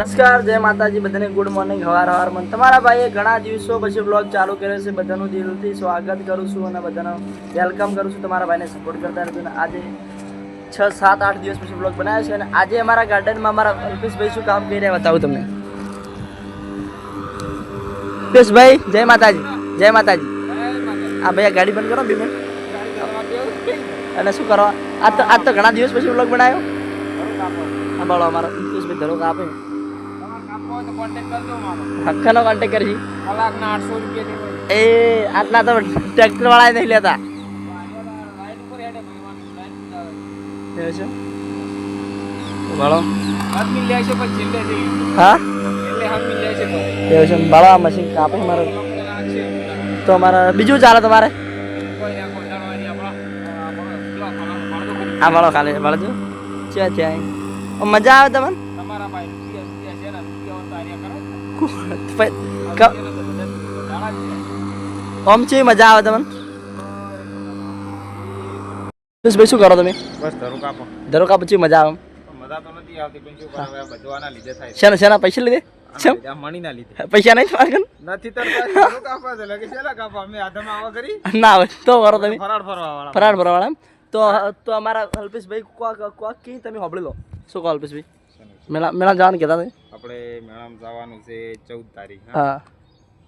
નમસ્કાર, જય માતાજી બધાને. Good morning. હવાર તમારા ભાઈએ ઘણા દિવસો પછી બ્લોગ ચાલુ કર્યો છે. બધાનું દિલથી સ્વાગત કરું છું અને બધાનો વેલકમ કરું છું. તમારા ભાઈને સપોર્ટ કરતા રહેજો. અને આજે 6, 7, 8 દિવસ પછી બ્લોગ બનાવ્યો છે. અને આજે અમારા ગાર્ડનમાં અમારા અલ્પેશભાઈ શું કામ કરી રહ્યા બતાવું તમને. અલ્પેશભાઈ, જય માતાજી. જય માતાજી. હા ભાઈ, ગાડી બંધ કરો 2 મિનિટ. અને શું કરવા આજ તો ઘણા દિવસ પછી બ્લોગ બનાવ્યો. હા બોલો, અમારા અલ્પેશભાઈ ધરો કાપે. હક્કાનો કોન્ટેક્ટ કરજી. એ આટલા તો ટ્રેક્ટર વાળા નહીં લેતા. બોલો હા એવું છે. બાળા મશીન કાપે મારે તો અમારે બીજું ચાલે તમારે. હા બાળો ખાલી બાળો જો ત્યાં મજા આવે તમને. ઓમ છે મજા આવે તમને. ભાઈ શું કરો તમે? બસ ધરો કાપો છે મજા આવે. મજા તો નથી આવતી પણ શું કરે બધવાના લીધે થાય. શેના પૈસા લીધે છે? મણી ના લીધે પૈસા નહીં તમારે નથી તરતા કાપા છે લાગે શેલા કાપા અમે આધમાં આવા કરી ના આવે તો કરો તમે. ફરાડ ફરવા વાળા ફરાડ ભરવાળા તો અમારા અલ્પેશભાઈ કોક કી તમે હોબળી લો. શું કહો અલ્પેશભાઈ? મેળા જવાનું કહેતા હતા. આપણે મેળામાં જવાનું છે 14 તારીખ. હા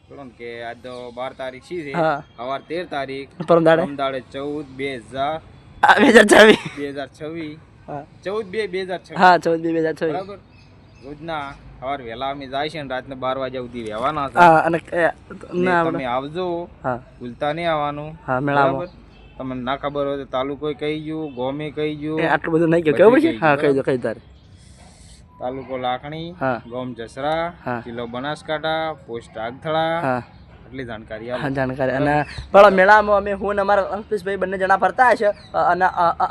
બોલો કે આજ તો 12 તારીખ છે. હા સવાર 13 તારીખ પરમ દાડે દાડે 14/2026 હા 14/2/2026 હા 14/2/2026 બરાબર. રોજના સવાર વહેલા અમે જાય છે ને રાતના 12 વાગ્યા સુધી રહેવાના છે. હા અને ને તમે આવજો, હા ભૂલતા નહીં આવવાનું. હા મેળામાં તમને ના ખબર હોય તો તાલુકો કહી ગયું, ગોમે કહી ગયું. આટલું બધું નહીં કહ્યું કેવું પડશે. હા કહી દો કઈ તારે. તાલુકો લાખણી, હા ગામ જસરા, હા જિલ્લો બનાસકાંઠા, પોસ્ટ આગથળા. હા આટલી જાણકારી હા આપો. જાણકારી. અને પેલા મેળામાં અમે હું ને અમારા અલ્પેશભાઈ બંને જણા ફરતા હશે અને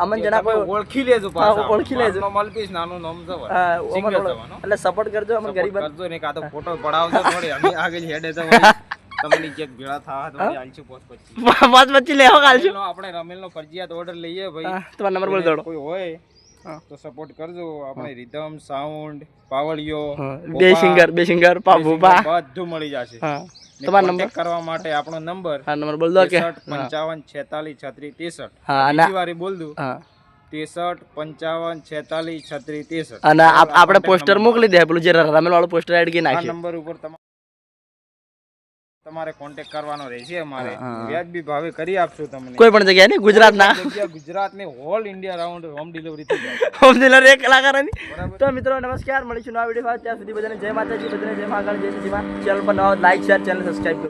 અમન જણા કોઈ ઓળખી લેજો પાછા. ઓળખી લેજો. નામ અલ્પેશ, નાનું નામ જવર. હા, સિંગર અમન જવાનો. એટલે સપોર્ટ કરજો અમને ગરીબ. કરજો ને કાં તો ફોટો પડાવજો થોડી અમે આગળ હેડે તો તમને ચેક ભેળા થવા તો આલશું 525. 525 લેવો કાલજો. આપણે રમેલનો ફરજિયાત ઓર્ડર લઈએ ભાઈ. તમારો નંબર બોલ દોડો. કોઈ હોય તો સપોર્ટ કરજો. આપણે રિધમ, સાઉન્ડ, પાવળિયો, બે સિંગર પાભુપા બધું મળી જશે. હા તમારો નંબર કરવા માટે આપણો નંબર હા નંબર બોલ દો કે 55 46 36 63. હા અને બીજી વારી બોલ દઉં. હા 63 55 46 36 63. અને આપણે પોસ્ટર મોકલી દે. પેલું જે રમેલ વાળું પોસ્ટર એડ કરી આ નાખી. નંબર ઉપર તમારે કોન્ટેક્ટ કરવાનો રહેશે. અમારે વ્યાજબી ભાવે કરી આપશું તમને. કોઈ પણ જગ્યાએ નહીં, ગુજરાતના ગુજરાત ને whole India round home delivery થઈ જાય. હોમ ડિલિવરી 1 કલાકારની. તો મિત્રો નમસ્કાર, મળીશું નવા વિડીયો. ત્યાં સુધી બધાને જય માતાજી, બધાને જય મહાકાળ, જય શ્રી માં. ચેનલ પર નવા લાઈક શેર, ચેનલ સબસ્ક્રાઇબ કરો.